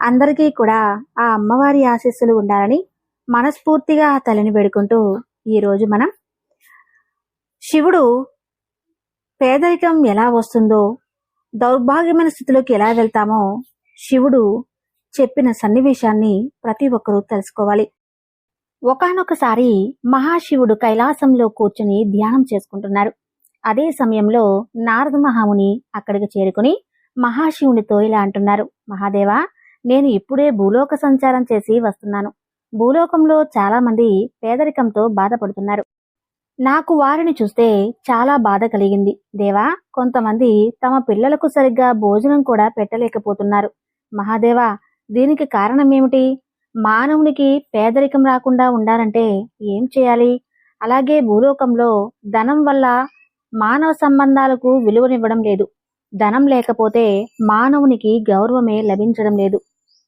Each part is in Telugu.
అందరికీ కూడా ఆ అమ్మవారి ఆశీస్సులు ఉండాలని మనస్ఫూర్తిగా ఆ తల్లిని వేడుకుంటూ ఈరోజు మనం శివుడు పేదరికం ఎలా వస్తుందో, దౌర్భాగ్యమైన స్థితిలోకి ఎలా వెళ్తామో శివుడు చెప్పిన సన్నివేశాన్ని ప్రతి ఒక్కరూ తెలుసుకోవాలి. ఒకానొకసారి మహాశివుడు కైలాసంలో కూర్చుని ధ్యానం చేసుకుంటున్నారు. అదే సమయంలో నారద మహాముని అక్కడికి చేరుకుని మహాశివునితో ఇలా అంటున్నారు, మహాదేవా, నేను ఇప్పుడే భూలోక సంచారం చేసి వస్తున్నాను. భూలోకంలో చాలా మంది పేదరికంతో బాధపడుతున్నారు. నాకు వారిని చూస్తే చాలా బాధ కలిగింది. దేవా, కొంతమంది తమ పిల్లలకు సరిగ్గా భోజనం కూడా పెట్టలేకపోతున్నారు. మహాదేవా, దీనికి కారణం ఏమిటి? మానవునికి పేదరికం రాకుండా ఉండాలంటే ఏం చేయాలి? అలాగే భూలోకంలో ధనం వల్ల మానవ సంబంధాలకు విలువనివ్వడం లేదు. ధనం లేకపోతే మానవునికి గౌరవమే లభించడం లేదు.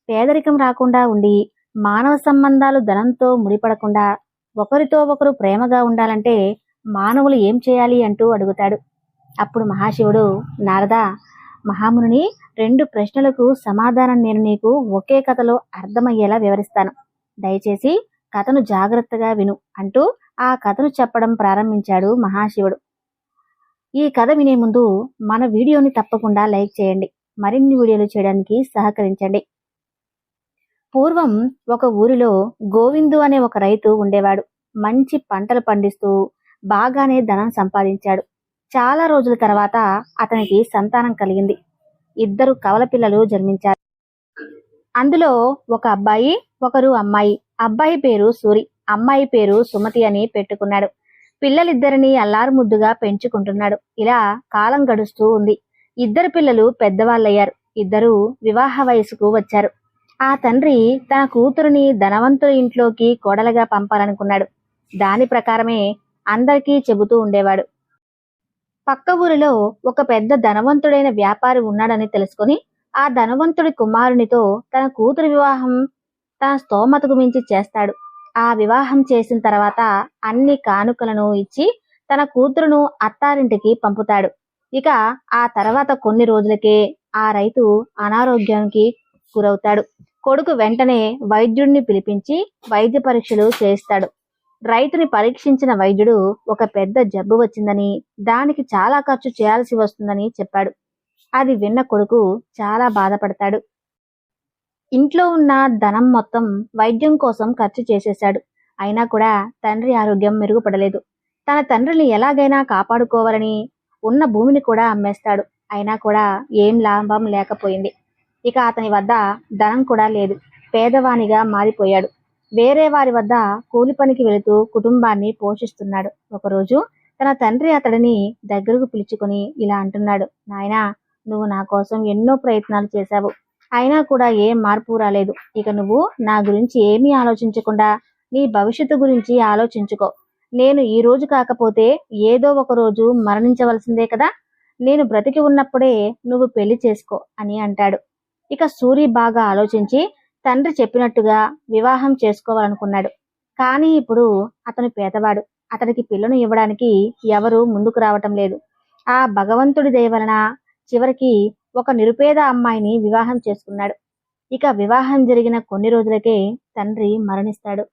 పేదరికం రాకుండా ఉండి మానవ సంబంధాలు ధనంతో ముడిపడకుండా ఒకరితో ఒకరు ప్రేమగా ఉండాలంటే మానవులు ఏం చేయాలి అంటూ అడుగుతాడు. అప్పుడు మహాశివుడు, నారదా, మహాముని, 2 ప్రశ్నలకు సమాధానం నేను నీకు ఒకే కథలో అర్థమయ్యేలా వివరిస్తాను. దయచేసి కథను జాగ్రత్తగా విను అంటూ ఆ కథను చెప్పడం ప్రారంభించాడు మహాశివుడు. ఈ కథ వినే ముందు మన వీడియోని తప్పకుండా లైక్ చేయండి. మరిన్ని వీడియోలు చేయడానికి సహకరించండి. పూర్వం ఒక ఊరిలో గోవిందు అనే ఒక రైతు ఉండేవాడు. మంచి పంటలు పండిస్తూ బాగానే ధనం సంపాదించాడు. చాలా రోజుల తర్వాత అతనికి సంతానం కలిగింది. 2 కవల పిల్లలు జన్మించారు. అందులో ఒక అబ్బాయి, ఒకరు అమ్మాయి. అబ్బాయి పేరు సూరి, అమ్మాయి పేరు సుమతి అని పెట్టుకున్నాడు. పిల్లలిద్దరిని అల్లారు ముద్దుగా పెంచుకుంటున్నాడు. ఇలా కాలం గడుస్తూ ఉంది. 2 పిల్లలు పెద్దవాళ్ళయ్యారు. 2 వివాహ వయసుకు వచ్చారు. ఆ తండ్రి తన కూతురుని ధనవంతుల ఇంట్లోకి కోడలుగా పంపాలనుకున్నాడు. దాని ప్రకారమే అందరికీ చెబుతూ ఉండేవాడు. పక్క ఊరిలో ఒక పెద్ద ధనవంతుడైన వ్యాపారి ఉన్నాడని తెలుసుకుని ఆ ధనవంతుడి కుమారునితో తన కూతురు వివాహం తన స్తోమతకు మించి చేస్తాడు. ఆ వివాహం చేసిన తర్వాత అన్ని కానుకలను ఇచ్చి తన కూతురును అత్తారింటికి పంపుతాడు. ఇక ఆ తర్వాత కొన్ని రోజులకే ఆ రైతు అనారోగ్యానికి గురవుతాడు. కొడుకు వెంటనే వైద్యుడిని పిలిపించి వైద్య పరీక్షలు చేయిస్తాడు. రైతుని పరీక్షించిన వైద్యుడు ఒక పెద్ద జబ్బు వచ్చిందని, దానికి చాలా ఖర్చు చేయాల్సి వస్తుందని చెప్పాడు. అది విన్న కొడుకు చాలా బాధపడతాడు. ఇంట్లో ఉన్న ధనం మొత్తం వైద్యం కోసం ఖర్చు చేసేశాడు. అయినా కూడా తండ్రి ఆరోగ్యం మెరుగుపడలేదు. తన తండ్రిని ఎలాగైనా కాపాడుకోవాలని ఉన్న భూమిని కూడా అమ్మేస్తాడు. అయినా కూడా ఏం లాభం లేకపోయింది. ఇక అతని వద్ద ధనం కూడా లేదు. పేదవానిగా మారిపోయాడు. వేరే వారి వద్ద కూలి పనికి వెళుతూ కుటుంబాన్ని పోషిస్తున్నాడు. ఒకరోజు తన తండ్రి అతడిని దగ్గరకు పిలుచుకొని ఇలా అంటున్నాడు, నాయనా, నువ్వు నా కోసం ఎన్నో ప్రయత్నాలు చేశావు. అయినా కూడా ఏం మార్పు రాలేదు. ఇక నువ్వు నా గురించి ఏమీ ఆలోచించకుండా నీ భవిష్యత్తు గురించి ఆలోచించుకో. నేను ఈ రోజు కాకపోతే ఏదో ఒక రోజు మరణించవలసిందే కదా. నేను బ్రతికి ఉన్నప్పుడే నువ్వు పెళ్లి చేసుకో అని అంటాడు. ఇక సూరి బాగా ఆలోచించి తండ్రి చెప్పినట్టుగా వివాహం చేసుకోవాలనుకున్నాడు. కానీ ఇప్పుడు అతను పేదవాడు. అతనికి పిల్లను ఇవ్వడానికి ఎవరూ ముందుకు రావటం లేదు. ఆ భగవంతుడి దయ వలన చివరికి ఒక నిరుపేద అమ్మాయిని వివాహం చేసుకున్నాడు. ఇక వివాహం జరిగిన కొన్ని రోజులకే తండ్రి మరణిస్తాడు.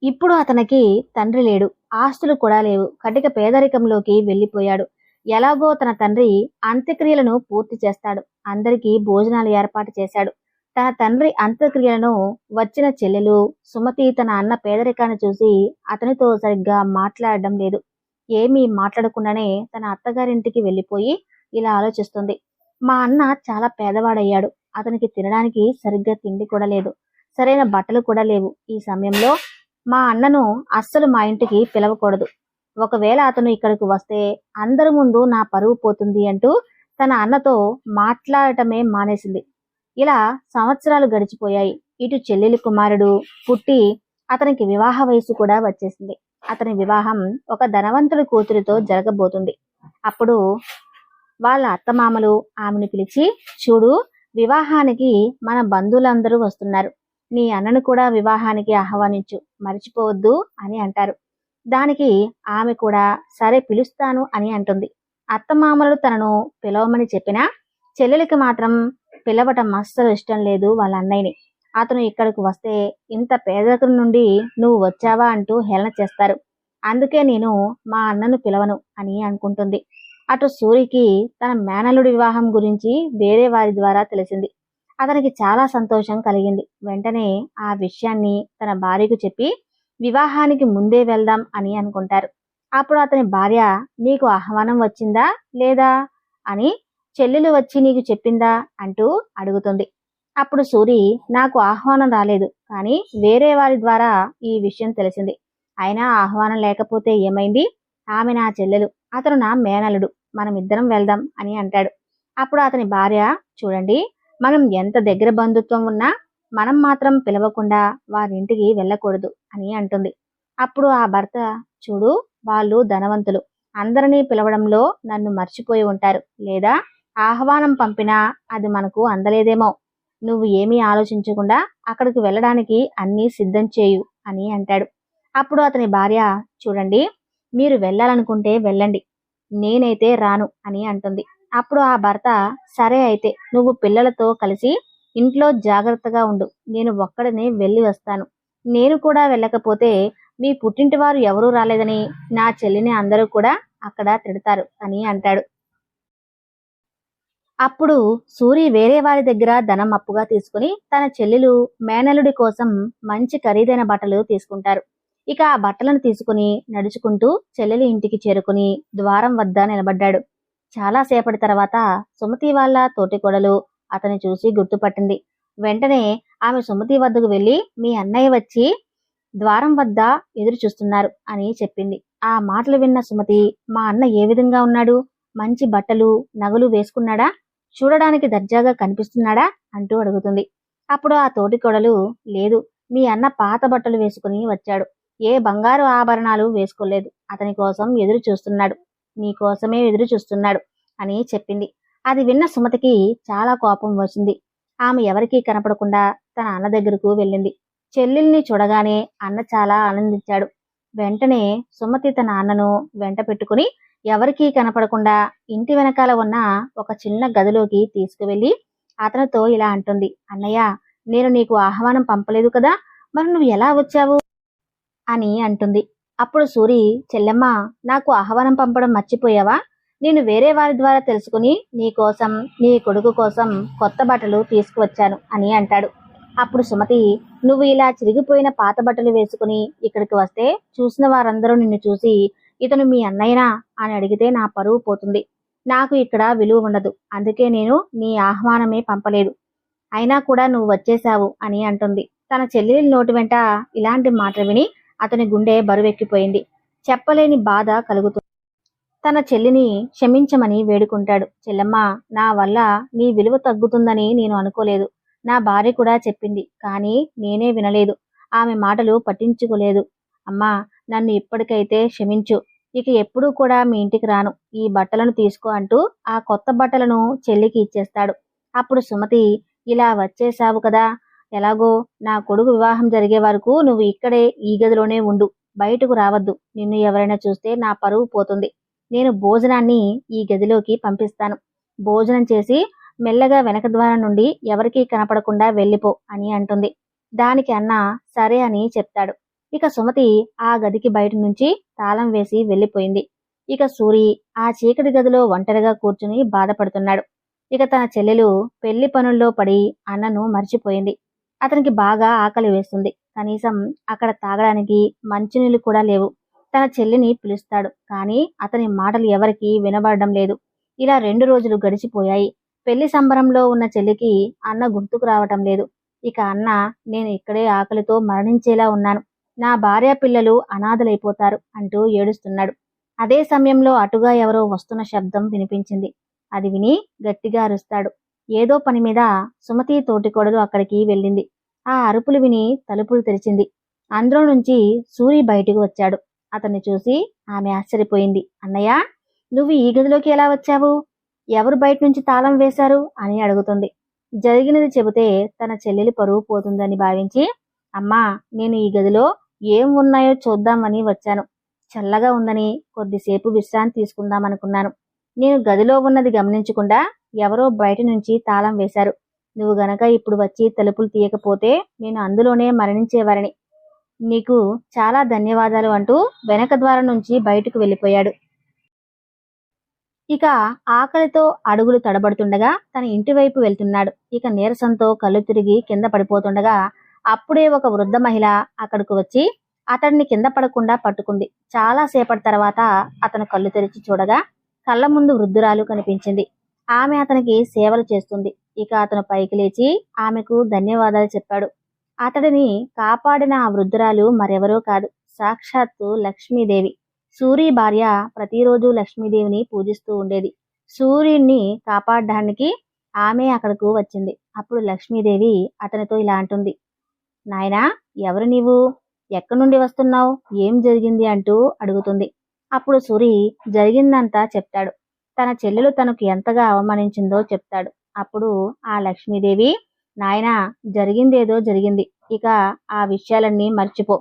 ఇప్పుడు అతనికి తండ్రి లేడు, ఆస్తులు కూడా లేవు. కటిక పేదరికంలోకి వెళ్ళిపోయాడు. ఎలాగో తన తండ్రి అంత్యక్రియలను పూర్తి చేస్తాడు. అందరికీ భోజనాలు ఏర్పాటు చేశాడు. తన తండ్రి అంత్యక్రియలను వచ్చిన చెల్లెలు సుమతి తన అన్న పేదరికాన్ని చూసి అతనితో సరిగ్గా మాట్లాడడం లేదు. ఏమీ మాట్లాడకుండానే తన అత్తగారింటికి వెళ్ళిపోయి ఇలా ఆలోచిస్తుంది, మా అన్న చాలా పేదవాడయ్యాడు. అతనికి తినడానికి సరిగ్గా తిండి కూడా లేదు. సరైన బట్టలు కూడా లేవు. ఈ సమయంలో మా అన్నను అస్సలు మా ఇంటికి పిలవకూడదు. ఒకవేళ అతను ఇక్కడికి వస్తే అందరి ముందు నా పరువు పోతుంది అంటూ తన అన్నతో మాట్లాడటమే మానేసింది. ఇలా సంవత్సరాలు గడిచిపోయాయి. ఇటు చెల్లెలి కుమారుడు పుట్టి అతనికి వివాహ వయసు కూడా వచ్చేసింది. అతని వివాహం ఒక ధనవంతుడి కూతురితో జరగబోతుంది. అప్పుడు వాళ్ళ అత్తమామలు ఆమెను పిలిచి, చూడు, వివాహానికి మన బంధువులందరూ వస్తున్నారు. నీ అన్నను కూడా వివాహానికి ఆహ్వానించు, మర్చిపోవద్దు అని అంటారు. దానికి ఆమె కూడా సరే పిలుస్తాను అని అంటుంది. అత్తమామలు తనను పిలవమని చెప్పినా చెల్లెలికి మాత్రం పిలవటం అస్సలు ఇష్టం లేదు వాళ్ళ అన్నయ్యని. అతను ఇక్కడికి వస్తే ఇంత పేదరికం నుండి నువ్వు వచ్చావా అంటూ హేళన చేస్తారు. అందుకే నేను మా అన్నను పిలవను అని అనుకుంటుంది. అటు సూరికి తన మేనల్లుడి వివాహం గురించి వేరే వారి ద్వారా తెలిసింది. అతనికి చాలా సంతోషం కలిగింది. వెంటనే ఆ విషయాన్ని తన భార్యకు చెప్పి వివాహానికి ముందే వెళ్దాం అని అనుకుంటారు. అప్పుడు అతని భార్య, నీకు ఆహ్వానం వచ్చిందా లేదా అని, చెల్లెలు వచ్చి నీకు చెప్పిందా అంటూ అడుగుతుంది. అప్పుడు సూరి, నాకు ఆహ్వానం రాలేదు, కానీ వేరే వారి ద్వారా ఈ విషయం తెలిసింది. అయినా ఆహ్వానం లేకపోతే ఏమైంది? ఆమె నా చెల్లెలు, అతను నా మేనలుడు, మనమిద్దరం వెళ్దాం అని అంటాడు. అప్పుడు అతని భార్య, చూడండి, మనం ఎంత దగ్గర బంధుత్వం ఉన్నా మనం మాత్రం పిలవకుండా వారింటికి వెళ్ళకూడదు అని అంటుంది. అప్పుడు ఆ భర్త, చూడు, వాళ్ళు ధనవంతులు, అందరినీ పిలవడంలో నన్ను మర్చిపోయి ఉంటారు, లేదా ఆహ్వానం పంపినా అది మనకు అందలేదేమో. నువ్వు ఏమీ ఆలోచించకుండా అక్కడికి వెళ్ళడానికి అన్నీ సిద్ధం చేయు అని అంటాడు. అప్పుడు అతని భార్య, చూడండి, మీరు వెళ్ళాలనుకుంటే వెళ్ళండి, నేనైతే రాను అని అంటుంది. అప్పుడు ఆ భర్త, సరే అయితే నువ్వు పిల్లలతో కలిసి ఇంట్లో జాగ్రత్తగా ఉండు, నేను ఒక్కడినే వెళ్ళి వస్తాను. నేను కూడా వెళ్ళకపోతే మీ పుట్టింటి వారు ఎవరూ రాలేదని నా చెల్లిని అందరూ కూడా అక్కడ తిడతారు అని అంటాడు. అప్పుడు సూరి వేరే వారి దగ్గర ధనం అప్పుగా తీసుకుని తన చెల్లెలు మేనలుడి కోసం మంచి ఖరీదైన బట్టలు తీసుకుంటారు. ఇక ఆ బట్టలను తీసుకుని నడుచుకుంటూ చెల్లెలి ఇంటికి చేరుకుని ద్వారం వద్ద నిలబడ్డాడు. చాలా సేపటి తర్వాత సుమతి వాళ్ళ తోటికోడలు అతని చూసి గుర్తుపట్టింది. వెంటనే ఆమె సుమతి వద్దకు వెళ్లి, మీ అన్నయ్య వచ్చి ద్వారం వద్ద ఎదురు చూస్తున్నారు అని చెప్పింది. ఆ మాటలు విన్న సుమతి, మా అన్న ఏ విధంగా ఉన్నాడు? మంచి బట్టలు నగలు వేసుకున్నాడా? చూడడానికి దర్జాగా కనిపిస్తున్నాడా అంటూ అడుగుతుంది. అప్పుడు ఆ తోటికోడలు, లేదు, మీ అన్న పాత బట్టలు వేసుకుని వచ్చాడు, ఏ బంగారు ఆభరణాలు వేసుకోలేదు, అతని కోసం ఎదురు చూస్తున్నాడు, నీ కోసమే ఎదురు చూస్తున్నాడు అని చెప్పింది. అది విన్న సుమతికి చాలా కోపం వచ్చింది. ఆమె ఎవరికీ కనపడకుండా తన అన్న దగ్గరకు వెళ్ళింది. చెల్లెల్ని చూడగానే అన్న చాలా ఆనందించాడు. వెంటనే సుమతి తన అన్నను వెంట పెట్టుకుని ఎవరికీ కనపడకుండా ఇంటి వెనకాల ఉన్న ఒక చిన్న గదిలోకి తీసుకువెళ్ళి అతనితో ఇలా అంటుంది, అన్నయ్య, నేను నీకు ఆహ్వానం పంపలేదు కదా, మరి నువ్వు ఎలా వచ్చావు అని అంటుంది. అప్పుడు సూరి, చెల్లెమ్మ, నాకు ఆహ్వానం పంపడం మర్చిపోయావా? నేను వేరే వారి ద్వారా తెలుసుకుని నీ కోసం నీ కొడుకు కోసం కొత్త బట్టలు తీసుకువచ్చాను అని అంటాడు. అప్పుడు సుమతి, నువ్వు ఇలా చిరిగిపోయిన పాత బట్టలు వేసుకుని ఇక్కడికి వస్తే చూసిన వారందరూ నిన్ను చూసి ఇతను మీ అన్నయ్యనా అని అడిగితే నా పరువు పోతుంది, నాకు ఇక్కడ విలువ ఉండదు, అందుకే నేను నీ ఆహ్వానమే పంపలేదు, అయినా కూడా నువ్వు వచ్చేశావు అని అంటుంది. తన చెల్లెలి నోటి వెంట ఇలాంటి మాటలు విని అతని గుండె బరువెక్కిపోయింది. చెప్పలేని బాధ కలుగుతుంది. తన చెల్లిని క్షమించమని వేడుకుంటాడు. చెల్లెమ్మ, నా వల్ల నీ విలువ తగ్గుతుందని నేను అనుకోలేదు, నా భార్య కూడా చెప్పింది, కానీ నేనే వినలేదు, ఆమె మాటలు పట్టించుకోలేదు. అమ్మా, నన్ను ఇప్పటికైతే క్షమించు, ఇక ఎప్పుడూ కూడా మీ ఇంటికి రాను, ఈ బట్టలను తీసుకో అంటూ ఆ కొత్త బట్టలను చెల్లికి ఇచ్చేస్తాడు. అప్పుడు సుమతి, ఇలా వచ్చేశావు కదా, ఎలాగో నా కొడుకు వివాహం జరిగే వరకు నువ్వు ఇక్కడే ఈ గదిలోనే ఉండు, బయటకు రావద్దు, నిన్ను ఎవరైనా చూస్తే నా పరువు పోతుంది, నేను భోజనాన్ని ఈ గదిలోకి పంపిస్తాను, భోజనం చేసి మెల్లగా వెనక ద్వారం నుండి ఎవరికీ కనపడకుండా వెళ్ళిపో అని అంటుంది. దానికి అన్న సరే అని చెప్తాడు. ఇక సుమతి ఆ గదికి బయట నుంచి తాళం వేసి వెళ్ళిపోయింది. ఇక సూరి ఆ చీకటి గదిలో ఒంటరిగా కూర్చుని బాధపడుతున్నాడు. ఇక తన చెల్లెలు పెళ్లి పనుల్లో పడి అన్నను మర్చిపోయింది. అతనికి బాగా ఆకలి వేస్తుంది. కనీసం అక్కడ తాగడానికి మంచినీళ్లు కూడా లేవు. తన చెల్లిని పిలుస్తాడు, కానీ అతని మాటలు ఎవరికీ వినబడడం లేదు. ఇలా 2 రోజులు గడిచిపోయాయి. పెళ్లి సంబరంలో ఉన్న చెల్లికి అన్న గుర్తుకు రావటం లేదు. ఇక అన్న, నేను ఇక్కడే ఆకలితో మరణించేలా ఉన్నాను, నా భార్య పిల్లలు అనాథలైపోతారు అంటూ ఏడుస్తున్నాడు. అదే సమయంలో అటుగా ఎవరో వస్తున్న శబ్దం వినిపించింది. అది విని గట్టిగా అరుస్తాడు. ఏదో పని మీద సుమతి తోటికోడలు అక్కడికి వెళ్ళింది. ఆ అరుపులు విని తలుపులు తెరిచింది. అందులో నుంచి సూరి బయటకు వచ్చాడు. అతన్ని చూసి ఆమె ఆశ్చర్యపోయింది. అన్నయ్య, నువ్వు ఈ గదిలోకి ఎలా వచ్చావు? ఎవరు బయట నుంచి తాళం వేశారు అని అడుగుతుంది. జరిగినది చెబితే తన చెల్లెలి పరువు పోతుందని భావించి, అమ్మా, నేను ఈ గదిలో ఏం ఉన్నాయో చూద్దామని వచ్చాను, చల్లగా ఉందని కొద్దిసేపు విశ్రాంతి తీసుకుందామనుకున్నాను, నేను గదిలో ఉన్నది గమనించకుండా ఎవరో బయట నుంచి తాళం వేశారు, నువ్వు గనక ఇప్పుడు వచ్చి తలుపులు తీయకపోతే నేను అందులోనే మరణించేవారిని. నీకు చాలా ధన్యవాదాలు అంటూ వెనక ద్వారం నుంచి బయటకు వెళ్ళిపోయాడు. ఇక ఆకలితో అడుగులు తడబడుతుండగా తన ఇంటి వైపు వెళ్తున్నాడు. ఇక నీరసంతో కళ్ళు తిరిగి కింద పడిపోతుండగా అప్పుడే ఒక వృద్ధ మహిళ అక్కడికి వచ్చి అతడిని కింద పడకుండా పట్టుకుంది. చాలా సేపటి తర్వాత అతను కళ్ళు తెరిచి చూడగా కళ్ళ ముందు వృద్ధురాలు కనిపించింది. ఆమె అతనికి సేవలు చేస్తుంది. ఇక అతను పైకి లేచి ఆమెకు ధన్యవాదాలు చెప్పాడు. అతడిని కాపాడిన ఆ వృద్ధురాలు మరెవరో కాదు, సాక్షాత్తు లక్ష్మీదేవి. సూరి భార్య ప్రతిరోజు లక్ష్మీదేవిని పూజిస్తూ ఉండేది. సూర్యుణ్ణి కాపాడడానికి ఆమె అక్కడకు వచ్చింది. అప్పుడు లక్ష్మీదేవి అతనితో ఇలా అంటుంది, నాయనా, ఎవరు నీవు? ఎక్కడి నుండి వస్తున్నావు? ఏం జరిగింది అంటూ అడుగుతుంది. అప్పుడు సూరి జరిగిందంతా చెప్తాడు. తన చెల్లెలు తనకు ఎంతగా అవమానించిందో చెప్తాడు. అప్పుడు ఆ లక్ష్మీదేవి, నాయనా, జరిగిందేదో జరిగింది, ఇక ఆ విషయాలన్నీ మర్చిపో.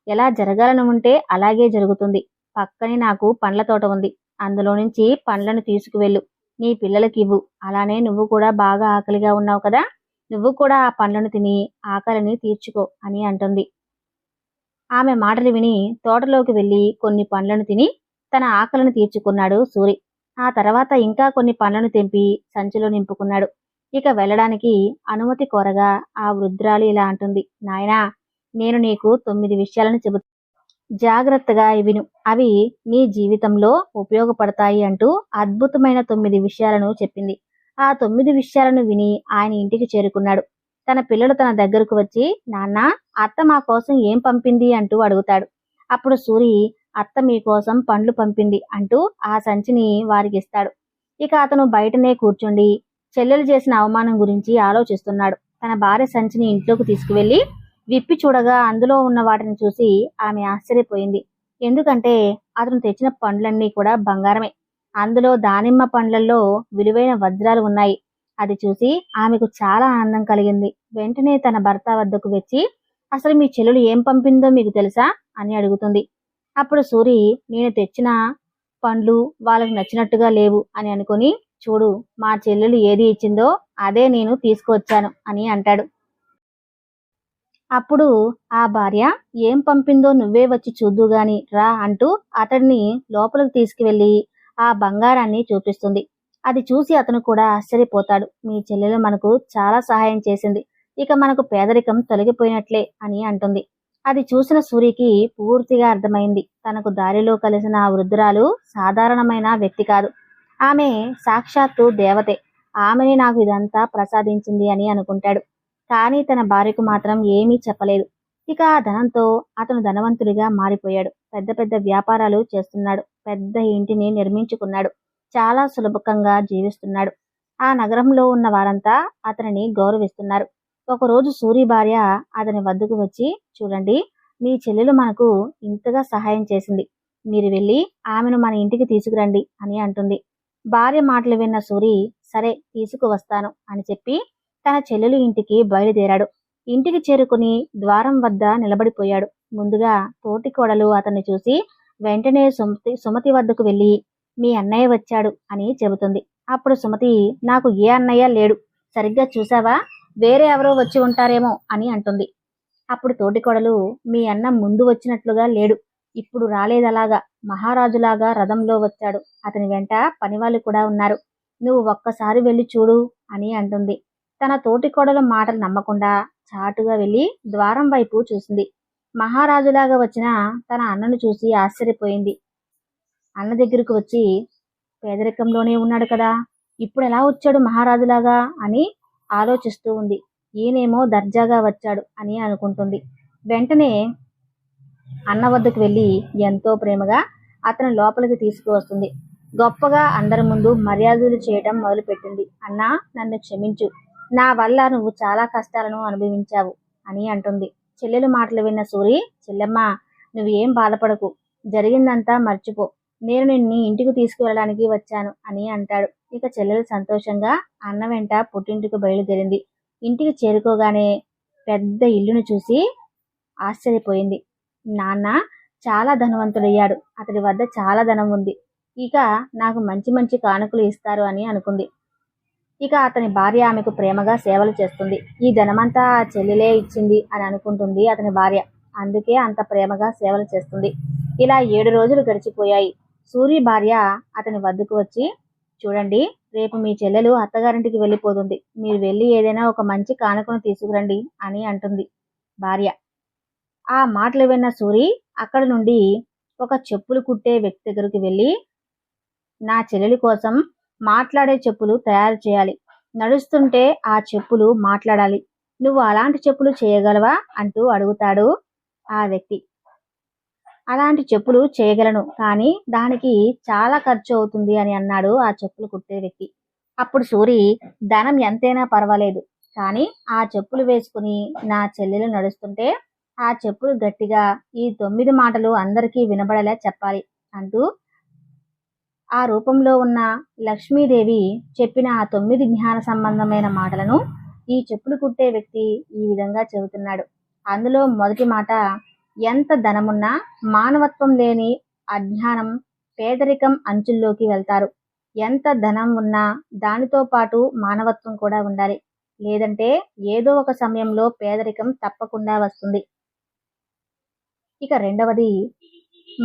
ఎలా జరగాలని ఉంటే అలాగే జరుగుతుంది. పక్కనే నాకు పండ్ల తోట ఉంది, అందులో నుంచి పండ్లను తీసుకువెళ్ళు, నీ పిల్లలకి ఇవ్వు. అలానే నువ్వు కూడా బాగా ఆకలిగా ఉన్నావు కదా, నువ్వు కూడా ఆ పండ్లను తిని ఆకలిని తీర్చుకో అని అంటుంది. ఆమె మాటలు విని తోటలోకి వెళ్లి కొన్ని పండ్లను తిని తన ఆకలిని తీర్చుకున్నాడు సూరి. ఆ తర్వాత ఇంకా కొన్ని పండ్లను తెంపి సంచిలో నింపుకున్నాడు. ఇక వెళ్ళడానికి అనుమతి కోరగా ఆ వృద్ధురాలు ఇలా అంటుంది, నాయనా, నేను నీకు 9 విషయాలను చెబుతాను, జాగ్రత్తగా విను, అవి నీ జీవితంలో ఉపయోగపడతాయి అంటూ అద్భుతమైన 9 విషయాలను చెప్పింది. ఆ 9 విషయాలను విని ఆయన ఇంటికి చేరుకున్నాడు. తన పిల్లలు తన దగ్గరకు వచ్చి, నాన్న, అత్త మా కోసం ఏం పంపింది అంటూ అడుగుతాడు. అప్పుడు సూరి, అత్త మీకోసం పండ్లు పంపింది అంటూ ఆ సంచిని వారికి ఇస్తాడు. ఇక అతను బయటనే కూర్చుండి చెల్లెలు చేసిన అవమానం గురించి ఆలోచిస్తున్నాడు. తన భార్య సంచిని ఇంట్లోకి తీసుకువెళ్లి విప్పి చూడగా అందులో ఉన్న వాటిని చూసి ఆమె ఆశ్చర్యపోయింది. ఎందుకంటే అతను తెచ్చిన పండ్లన్నీ కూడా బంగారమే. అందులో దానిమ్మ పండ్లలో విలువైన వజ్రాలు ఉన్నాయి. అది చూసి ఆమెకు చాలా ఆనందం కలిగింది. వెంటనే తన భర్త వద్దకు వచ్చి, అసలు మీ చెల్లెలు ఏం పంపిందో మీకు తెలుసా అని అడుగుతుంది. అప్పుడు సూరి, నేను తెచ్చిన పండ్లు వాళ్ళకు నచ్చినట్టుగా లేవు అని అనుకుని, చూడు, మా చెల్లెలు ఏది ఇచ్చిందో అదే నేను తీసుకువచ్చాను అని అంటాడు. అప్పుడు ఆ భార్య, ఏం పంపిందో నువ్వే వచ్చి చూద్దుగాని రా అంటూ అతడిని లోపలికి తీసుకువెళ్లి ఆ బంగారాన్ని చూపిస్తుంది. అది చూసి అతను కూడా ఆశ్చర్యపోతాడు. మీ చెల్లెలు మనకు చాలా సహాయం చేసింది, ఇక మనకు పేదరికం తొలగిపోయినట్లే అని అంటుంది. అది చూసిన సూరికి పూర్తిగా అర్థమైంది. తనకు దారిలో కలిసిన ఆ వృద్ధురాలు సాధారణమైన వ్యక్తి కాదు, ఆమె సాక్షాత్తు దేవతే. ఆమెని నాకు ఇదంతా ప్రసాదించింది అని అనుకుంటాడు. కానీ తన భార్యకు మాత్రం ఏమీ చెప్పలేదు. ఇక ఆ ధనంతో అతను ధనవంతుడిగా మారిపోయాడు. పెద్ద పెద్ద వ్యాపారాలు చేస్తున్నాడు. పెద్ద ఇంటిని నిర్మించుకున్నాడు. చాలా సులభంగా జీవిస్తున్నాడు. ఆ నగరంలో ఉన్న వారంతా అతనిని గౌరవిస్తున్నారు. ఒకరోజు సూరి భార్య అతని వద్దకు వచ్చి, చూడండి, మీ చెల్లెలు మనకు ఇంతగా సహాయం చేసింది, మీరు వెళ్ళి ఆమెను మన ఇంటికి తీసుకురండి అని అంటుంది. భార్య మాటలు విన్న సూరి, సరే తీసుకువస్తాను అని చెప్పి తన చెల్లెలు ఇంటికి బయలుదేరాడు. ఇంటికి చేరుకుని ద్వారం వద్ద నిలబడిపోయాడు. ముందుగా తోటి కోడలు అతన్ని చూసి వెంటనే సుమతి వద్దకు వెళ్ళి, మీ అన్నయ్య వచ్చాడు అని చెబుతుంది. అప్పుడు సుమతి, నాకు ఏ అన్నయ్య లేడు, సరిగ్గా చూసావా, వేరే ఎవరో వచ్చి ఉంటారేమో అని అంటుంది. అప్పుడు తోటికోడలు, మీ అన్న ముందు వచ్చినట్లుగా లేడు, ఇప్పుడు రాలేదలాగా, మహారాజులాగా రథంలో వచ్చాడు, అతని వెంట పనివాళ్ళు కూడా ఉన్నారు, నువ్వు ఒక్కసారి వెళ్ళి చూడు అని అంటుంది. తన తోటికోడల మాటలు నమ్మకుండా చాటుగా వెళ్ళి ద్వారం వైపు చూసింది. మహారాజులాగా వచ్చిన తన అన్నను చూసి ఆశ్చర్యపోయింది. అన్న దగ్గరకు వచ్చి, పేదరికంలోనే ఉన్నాడు కదా, ఇప్పుడు ఎలా వచ్చాడు మహారాజులాగా అని ఆలోచిస్తూ ఉంది. ఈయనేమో దర్జాగా వచ్చాడు అని అనుకుంటుంది. వెంటనే అన్న వద్దకు వెళ్ళి ఎంతో ప్రేమగా అతను లోపలికి తీసుకువస్తుంది. గొప్పగా అందరి ముందు మర్యాదలు చేయటం మొదలుపెట్టింది. అన్నా, నన్ను క్షమించు, నా వల్ల నువ్వు చాలా కష్టాలను అనుభవించావు అని అంటుంది. చెల్లెలు మాటలు విన్న సూరి, చెల్లెమ్మ, నువ్వు ఏం బాధపడకు, జరిగిందంతా మర్చిపో, నేను నిన్ను ఇంటికి తీసుకువెళ్ళడానికి వచ్చాను అని అంటాడు. ఇక చెల్లెలు సంతోషంగా అన్న వెంట పుట్టింటికి బయలుదేరింది. ఇంటికి చేరుకోగానే పెద్ద ఇల్లును చూసి ఆశ్చర్యపోయింది. నాన్న చాలా ధనవంతుడయ్యాడు, అతడి వద్ద చాలా ధనం ఉంది, ఇక నాకు మంచి మంచి కానుకలు ఇస్తారు అని అనుకుంది. ఇక అతని భార్య ఆమెకు ప్రేమగా సేవలు చేస్తుంది. ఈ ధనమంతా ఆ చెల్లెలే ఇచ్చింది అని అనుకుంటుంది అతని భార్య. అందుకే అంత ప్రేమగా సేవలు చేస్తుంది. ఇలా 7 రోజులు గడిచిపోయాయి. సూరి భార్య అతని వద్దకు వచ్చి, చూడండి, రేపు మీ చెల్లెలు అత్తగారింటికి వెళ్ళిపోతుంది. మీరు వెళ్ళి ఏదైనా ఒక మంచి కానుకను తీసుకురండి అని అంటుంది భార్య. ఆ మాటలు విన్న సూరి అక్కడి నుండి ఒక చెప్పులు కుట్టే వ్యక్తి దగ్గరికి వెళ్ళి, నా చెల్లెలి కోసం మాట్లాడే చెప్పులు తయారు చేయాలి. నడుస్తుంటే ఆ చెప్పులు మాట్లాడాలి. నువ్వు అలాంటి చెప్పులు చేయగలవా అంటూ అడుగుతాడు ఆ వ్యక్తి. అలాంటి చెప్పులు చేయగలను, కానీ దానికి చాలా ఖర్చు అవుతుంది అని అన్నాడు ఆ చెప్పులు కుట్టే వ్యక్తి. అప్పుడు సూరి, ధనం ఎంతైనా పర్వాలేదు, కానీ ఆ చెప్పులు వేసుకుని నా చెల్లెలు నడుస్తుంటే ఆ చెప్పులు గట్టిగా ఈ 9 మాటలు అందరికీ వినబడేలా చెప్పాలి అంటూ ఆ రూపంలో ఉన్న లక్ష్మీదేవి చెప్పిన ఆ 9 జ్ఞాన సంబంధమైన మాటలను ఈ చెప్పులు కుట్టే వ్యక్తి ఈ విధంగా చెబుతున్నాడు. అందులో మొదటి మాట, ఎంత ధనమున్నా మానవత్వం లేని అజ్ఞానం, పేదరికం అంచుల్లోకి వెళ్తారు. ఎంత ధనం ఉన్నా దానితో పాటు మానవత్వం కూడా ఉండాలి. లేదంటే ఏదో ఒక సమయంలో పేదరికం తప్పకుండా వస్తుంది. ఇక రెండవది,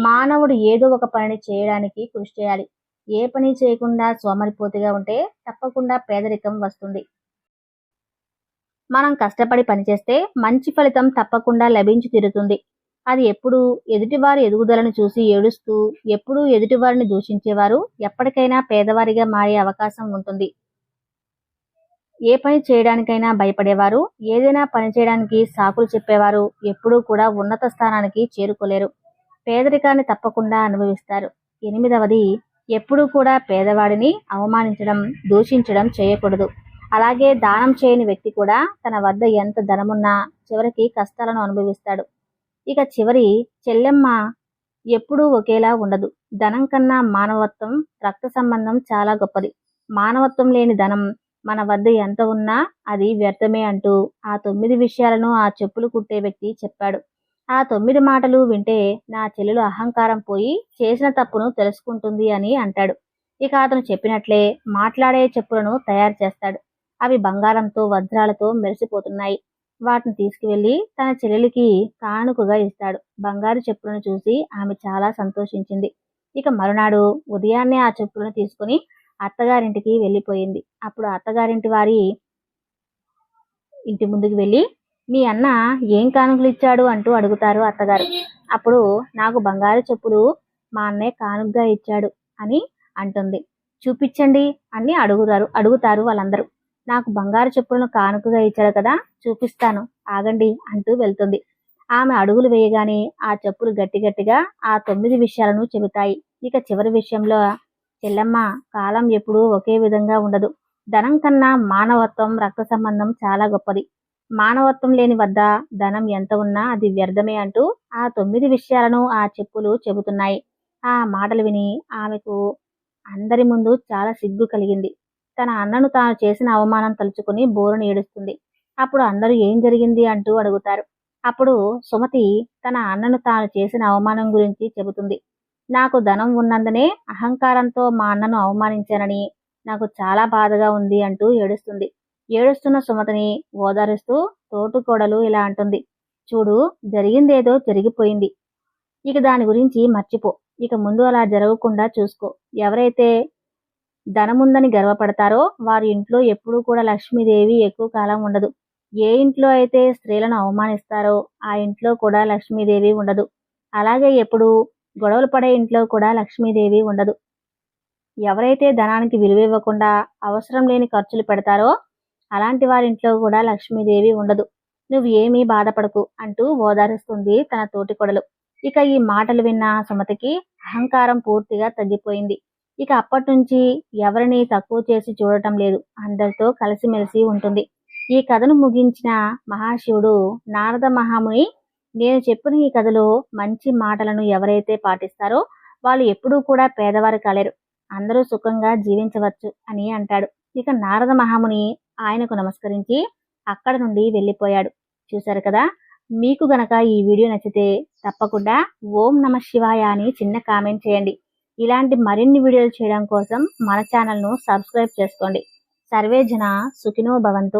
మానవుడు ఏదో ఒక పనిని చేయడానికి కృషి చేయాలి. ఏ పని చేయకుండా సోమరిపోతుగా ఉంటే తప్పకుండా పేదరికం వస్తుంది. మనం కష్టపడి పనిచేస్తే మంచి ఫలితం తప్పకుండా లభించి తీరుతుంది. అది ఎప్పుడు ఎదుటివారి ఎదుగుదలను చూసి ఏడుస్తూ, ఎప్పుడూ ఎదుటివారిని దూషించేవారు ఎప్పటికైనా పేదవారిగా మారే అవకాశం ఉంటుంది. ఏ పని చేయడానికైనా భయపడేవారు, ఏదైనా పని చేయడానికి సాకులు చెప్పేవారు ఎప్పుడూ కూడా ఉన్నత స్థానానికి చేరుకోలేరు. పేదరికాన్ని తప్పకుండా అనుభవిస్తారు. 8వది, ఎప్పుడూ కూడా పేదవాడిని అవమానించడం, దూషించడం చేయకూడదు. అలాగే దానం చేయని వ్యక్తి కూడా తన వద్ద ఎంత ధనమున్నా చివరికి కష్టాలను అనుభవిస్తాడు. ఇక చివరి, చెల్లెమ్మ ఎప్పుడూ ఒకేలా ఉండదు. ధనం కన్నా మానవత్వం, రక్త సంబంధం చాలా గొప్పది. మానవత్వం లేని ధనం మన వద్ద ఎంత ఉన్నా అది వ్యర్థమే అంటూ ఆ 9 విషయాలను ఆ చెప్పులు కుట్టే వ్యక్తి చెప్పాడు. ఆ 9 మాటలు వింటే నా చెల్లెలు అహంకారం పోయి చేసిన తప్పును తెలుసుకుంటుంది అని అంటాడు. ఇక అతను చెప్పినట్లే మాట్లాడే చెప్పులను తయారు చేస్తాడు. అవి బంగారంతో, వజ్రాలతో మెరిసిపోతున్నాయి. వాటిని తీసుకువెళ్ళి తన చెల్లెలికి కానుకగా ఇస్తాడు. బంగారు చెప్పులను చూసి ఆమె చాలా సంతోషించింది. ఇక మరునాడు ఉదయాన్నే ఆ చెప్పులను తీసుకుని అత్తగారింటికి వెళ్ళిపోయింది. అప్పుడు అత్తగారింటి వారి ఇంటి ముందుకు వెళ్ళి, మీ అన్న ఏం కానుకలు ఇచ్చాడు అంటూ అడుగుతారు అత్తగారు. అప్పుడు, నాకు బంగారు చెప్పులు మా అన్నయ్య కానుకగా ఇచ్చాడు అని అంటుంది. చూపించండి అని అడుగుతారు వాళ్ళందరూ. నాకు బంగారు చెప్పులను కానుకగా ఇచ్చాడు కదా, చూపిస్తాను, ఆగండి అంటూ వెళ్తుంది. ఆమె అడుగులు వేయగానే ఆ చెప్పులు గట్టిగా ఆ 9 విషయాలను చెబుతాయి. ఇక చివరి విషయంలో, చెల్లెమ్మ, కాలం ఎప్పుడూ ఒకే విధంగా ఉండదు. ధనం కన్నా మానవత్వం, రక్త సంబంధం చాలా గొప్పది. మానవత్వం లేని వద్ద ధనం ఎంత ఉన్నా అది వ్యర్థమే అంటూ ఆ 9 విషయాలను ఆ చెప్పులు చెబుతున్నాయి. ఆ మాటలు విని ఆమెకు అందరి ముందు చాలా సిగ్గు కలిగింది. తన అన్నను తాను చేసిన అవమానం తలుచుకుని బోరున ఏడుస్తుంది. అప్పుడు అందరూ ఏం జరిగింది అంటూ అడుగుతారు. అప్పుడు సుమతి తన అన్నను తాను చేసిన అవమానం గురించి చెబుతుంది. నాకు ధనం ఉన్నందునే అహంకారంతో మా అన్నను అవమానించానని నాకు చాలా బాధగా ఉంది అంటూ ఏడుస్తుంది. ఏడుస్తున్న సుమతిని ఓదారుస్తూ తోటికోడలు ఇలా అంటుంది. చూడు, జరిగిందేదో జరిగిపోయింది. ఇక దాని గురించి మర్చిపో. ఇక ముందు అలా జరగకుండా చూసుకో. ఎవరైతే ధనముందని గర్వపడతారో వారి ఇంట్లో ఎప్పుడూ కూడా లక్ష్మీదేవి ఎక్కువ కాలం ఉండదు. ఏ ఇంట్లో అయితే స్త్రీలను అవమానిస్తారో ఆ ఇంట్లో కూడా లక్ష్మీదేవి ఉండదు. అలాగే ఎప్పుడు గొడవలు పడే ఇంట్లో కూడా లక్ష్మీదేవి ఉండదు. ఎవరైతే ధనానికి విలువ ఇవ్వకుండా అవసరం లేని ఖర్చులు పెడతారో అలాంటి వారింట్లో కూడా లక్ష్మీదేవి ఉండదు. నువ్వు ఏమీ బాధపడకు అంటూ ఓదారుస్తుంది తన తోటికోడలు. ఇక ఈ మాటలు విన్న సుమతికి అహంకారం పూర్తిగా తగ్గిపోయింది. ఇక అప్పటి నుంచి ఎవరిని తక్కువ చేసి చూడటం లేదు. అందరితో కలిసిమెలిసి ఉంటుంది. ఈ కథను ముగించిన మహాశివుడు నారద మహాముని, నేను చెప్పిన ఈ కథలో మంచి మాటలను ఎవరైతే పాటిస్తారో వాళ్ళు ఎప్పుడూ కూడా పేదవారు కాలేరు, అందరూ సుఖంగా జీవించవచ్చు అని అంటాడు. ఇక నారద మహాముని ఆయనకు నమస్కరించి అక్కడ నుండి వెళ్ళిపోయాడు. చూశారు కదా. మీకు గనక ఈ వీడియో నచ్చితే తప్పకుండా ఓం నమః శివాయ అని చిన్న కామెంట్ చేయండి. ఇలాంటి మరిన్ని వీడియోలు చేయడం కోసం మన ఛానల్ను సబ్స్క్రైబ్ చేసుకోండి. సర్వే జన సుఖినో భవంతు.